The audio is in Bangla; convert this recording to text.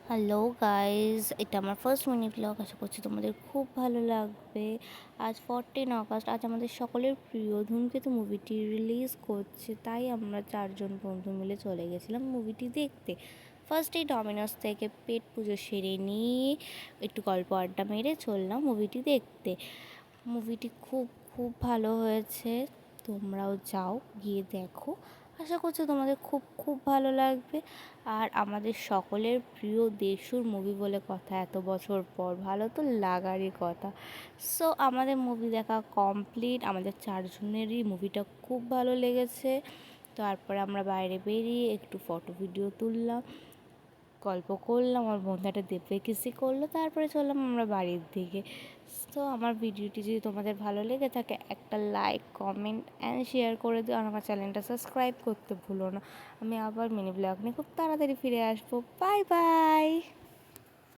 হ্যালো গাইজ, এটা আমার ফার্স্ট মিনি ব্লগ। আশা করছি তোমাদের খুব ভালো লাগবে। আজ 14 আগস্ট, আজ আমাদের সকলের প্রিয় ধূমকেতু মুভিটি রিলিজ করছে, তাই আমরা চারজন বন্ধু মিলে চলে গেছিলাম মুভিটি দেখতে। ফার্স্টেই ডমিনোস থেকে পেট পুজো সেরে নিয়ে একটু গল্প আড্ডা মেরে চললাম মুভিটি দেখতে। মুভিটি খুব খুব ভালো হয়েছে, তোমরাও যাও, গিয়ে দেখো। আশা করছি তোমাদের খুব খুব ভালো লাগবে। আর আমাদের সকলের প্রিয় দেশুর মুভি বলে কথা, এত বছর পর ভালো তো লাগারই কথা। সো আমাদের মুভি দেখা কমপ্লিট, আমাদের চারজনেরই মুভিটা খুব ভালো লেগেছে। তারপরে আমরা বাইরে বেরিয়ে একটু ফটো ভিডিও তুললাম, গল্প করলাম, আমার বন্ধু একটা দেবে কিসি করলো, তারপরে চললাম আমরা বাড়ির দিকে। তো আমার ভিডিওটি যদি তোমাদের ভালো লেগে থাকে, একটা লাইক, কমেন্ট অ্যান্ড শেয়ার করে দিও, আর আমার চ্যানেলটা সাবস্ক্রাইব করতে ভুলো না। আমি আবার মিনি ব্লগ নিয়ে খুব তাড়াতাড়ি ফিরে আসবো। Bye bye.